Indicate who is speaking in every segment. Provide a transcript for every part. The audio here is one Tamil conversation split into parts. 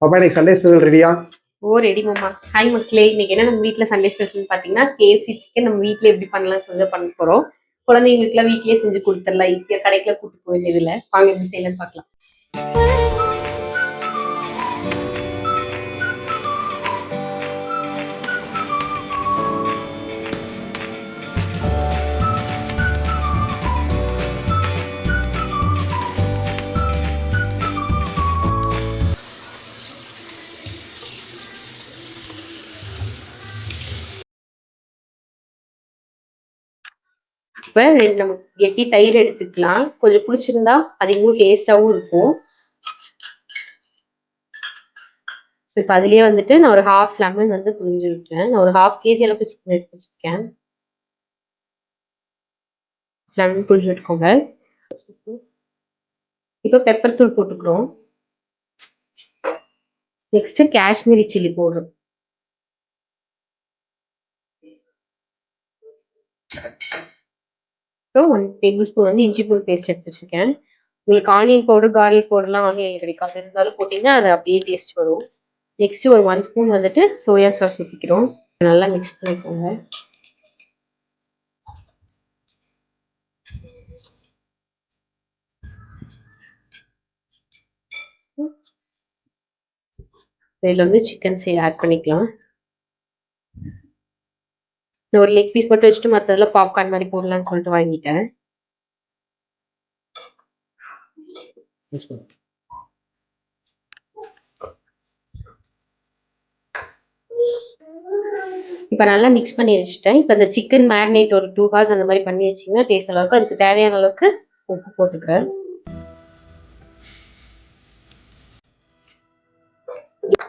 Speaker 1: பாப்பா இன்னைக்கு சண்டே ஸ்பெஷல் ரெடியா?
Speaker 2: ஓ ரெடி மாமா. ஹாய் மக்களே, இன்னைக்கு என்ன நம்ம வீட்டில் சண்டே ஸ்பெஷல் பார்த்தீங்கன்னா KFC சிக்கன் நம்ம வீட்டில் எப்படி பண்ணலாம்னு சொல்லி பண்ண போகிறோம். குழந்தைங்களுக்குலாம் வீட்லேயே செஞ்சு கொடுத்துடலாம், ஈஸியாக கடைக்குள்ள கூட்டு போக வேண்டியதில்லை. வாங்க எப்படி செய்யலாம்னு பார்க்கலாம். இப்போ நம்ம கெட்டி தயிர் எடுத்துக்கலாம். கொஞ்சம் பிடிச்சிருந்தா அது இன்னும் டேஸ்டாகவும் இருக்கும். ஸோ இப்போ அதுலேயே வந்துட்டு நான் ஒரு ஹாஃப் லெமன் வந்து புரிஞ்சு விட்டேன். நான் ஒரு ஹாஃப் கேஜி அளவுக்கு சிக்கன் எடுத்து வச்சுருக்கேன். லெமன் புரிஞ்சு விட்டுக்கோங்க. இப்போ பெப்பர் தூள் போட்டுக்கிறோம். நெக்ஸ்ட் காஷ்மீரி சில்லி போடுறோம். அப்புறம் 1 டேபிள் ஸ்பூன் வந்து இஞ்சி பூண்டு பேஸ்ட் எடுத்து வச்சிருக்கேன். உங்களுக்கு ஆனியன் பவுடர் கார்லிக் பவுடர்லாம் ஆனியன் கிடைக்காது, இருந்தாலும் போட்டிங்கன்னா அது அப்படியே டேஸ்ட் வரும். நெக்ஸ்ட் ஒரு 1 ஸ்பூன் வந்துட்டு சோயா சாஸ் ஊற்றிக்கிறோம். நல்லா மிக்ஸ் பண்ணிக்கோங்க. இதில் வந்து சிக்கன் ஆட் பண்ணிக்கலாம். நான் ஒரு லெக் பீஸ் மட்டும் வச்சுட்டு மற்றதெல்லாம் பாப்கார்ன் மாதிரி போடலான்னு சொல்லிட்டு வாங்கிட்டேன். இப்போ நல்லா மிக்ஸ் பண்ணி வச்சுட்டேன். இப்போ இந்த சிக்கன் மேரினேட் ஒரு 2 ஹவர்ஸ் அந்த மாதிரி பண்ணி வச்சிங்கன்னா டேஸ்ட் நல்லா இருக்கும். அதுக்கு தேவையான அளவுக்கு உப்பு போட்டுக்கிறேன்.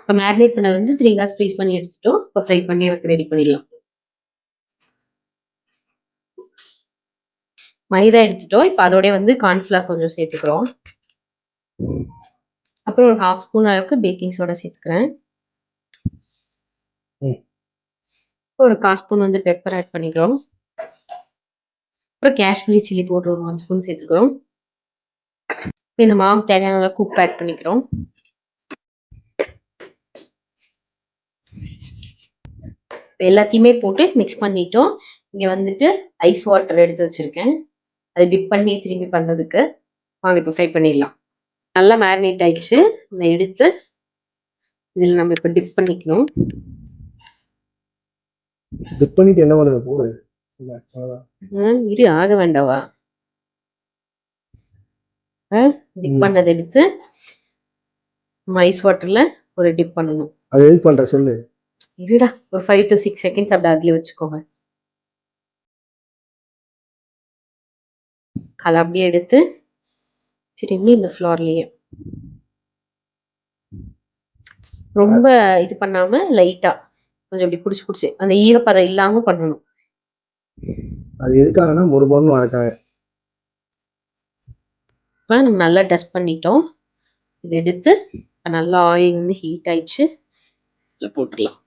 Speaker 2: இப்போ மேரினேட் பண்ண வந்து 3 ஹவர்ஸ் ஃப்ரீஸ் பண்ணி எடுத்துட்டோம். இப்போ ஃப்ரை பண்ணி எனக்கு ரெடி பண்ணிடலாம். மைதா எடுத்துட்டோம். இப்போ அதோடய வந்து கார்ன்ஃப்ளவர் கொஞ்சம் சேர்த்துக்கிறோம். அப்புறம் ஒரு 1/2 ஸ்பூன் அளவுக்கு பேக்கிங் சோடா சேர்த்துக்கிறேன். ஒரு 1/4 ஸ்பூன் வந்து பெப்பர் ஆட் பண்ணிக்கிறோம். அப்புறம் காஷ்மீரி சில்லி பவுடர் ஒரு 1 ஸ்பூன் சேர்த்துக்கிறோம். இந்த மாவு தேவையான அளவுக்கு உப்பு ஆட் பண்ணிக்கிறோம். எல்லாத்தையுமே போட்டு மிக்ஸ் பண்ணிட்டோம். இங்கே வந்துட்டு ஐஸ் வாட்டர் எடுத்து வச்சிருக்கேன். அதை டிப் பண்ணி திரும்பி பண்ணுறதுக்கு. வாங்க இப்போ ஃப்ரை பண்ணிடலாம். நல்லா மேரினேட் ஆயிடுச்சு. இதை எடுத்து இதில் நம்ம இப்போ டிப் பண்ணிக்கணும்.
Speaker 1: டிப் பண்ணிட்டு என்ன பண்ணுறது போடு.
Speaker 2: இது ஆக வேண்டாவா? டிப் பண்ணதை எடுத்து ஐஸ் வாட்டர்ல ஒரு டிப் பண்ணணும்.
Speaker 1: அது எதுக்கு பண்ற சொல்லு.
Speaker 2: இருடா, ஒரு 5 to 6 செகண்ட்ஸ் அப்படி அதுலயே வச்சுக்கோங்க. அதை அப்படியே எடுத்து திரும்பி இந்த ஃப்ளோர்லயே ரொம்ப இது பண்ணாம லைட்டா கொஞ்சம் அப்படி புடிச்சு அந்த ஈரப்பதம் இல்லாம பண்ணணும்.
Speaker 1: அது எதுக்காகனா ஒரு பொருள் வரக்காக.
Speaker 2: இப்போ நம்ம நல்லா டஸ்ட் பண்ணிட்டோம். இதை எடுத்து நல்லா ஆயில் வந்து ஹீட் ஆயிடுச்சு, போட்டுடலாம்.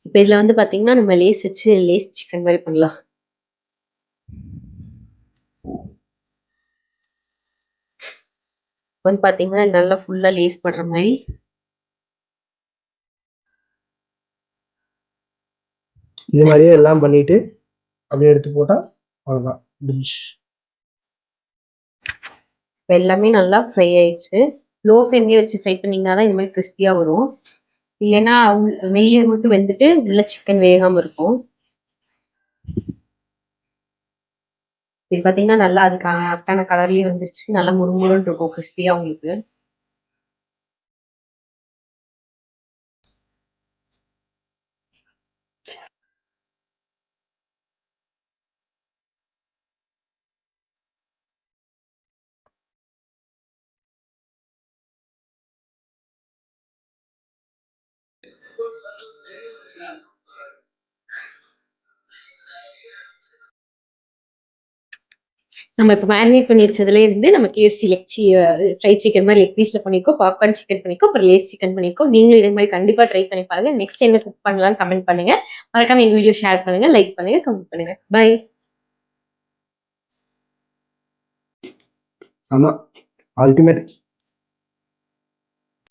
Speaker 2: இப்போ இதுல வந்து பாத்தீங்கன்னா நம்ம லேஸ் வச்சு லேஸ் சிக்கன் மாதிரி பண்ணலாம். வந்து பாத்தீங்கன்னா நல்லா ஃபுல்லா லேஸ் பண்ற மாதிரி
Speaker 1: இது மாதிரியே எல்லாம் பண்ணிட்டு அப்படியே எடுத்து போட்டா அவ்வளவுதான்.
Speaker 2: இப்போ எல்லாமே நல்லா ஃப்ரை ஆயிடுச்சு. லோ ஃப்ளேம்லேயே வச்சு ஃப்ரை பண்ணிங்கன்னா தான் இந்த மாதிரி கிறிஸ்பியாக வரும். இல்லைன்னா வெளியே மட்டும் வெந்துட்டு உள்ள சிக்கன் வேகாமல் இருக்கும். இது பார்த்தீங்கன்னா நல்லா அதுக்கான கரெக்டான கலர்லேயே வந்துருச்சு. நல்லா முறுமுறுன்னு இருக்கும் கிறிஸ்பியாக உங்களுக்கு. நம்ம இப்போ மேரினேட் பண்ணி வச்சதுலேயே இருந்து நம்ம கேஎஃப்சி ஃப்ரைட் சிக்கன் மாதிரி லெக் பீஸில் பண்ணியிருக்கோம், பாப்கார்ன் சிக்கன் பண்ணியிருக்கோம், அப்புறம் லேஸ் சிக்கன் பண்ணியிருக்கோம். நீங்களும் இதே மாதிரி கண்டிப்பாக ட்ரை பண்ணி பாருங்க. நெக்ஸ்ட் என்ன குக் பண்ணலாம்னு கமெண்ட் பண்ணுங்க. மறக்காம எங்கள் வீடியோ ஷேர் பண்ணுங்க, லைக் பண்ணுங்க, கமெண்ட் பண்ணுங்க. பை.
Speaker 1: ஆமா, அல்டிமேட்.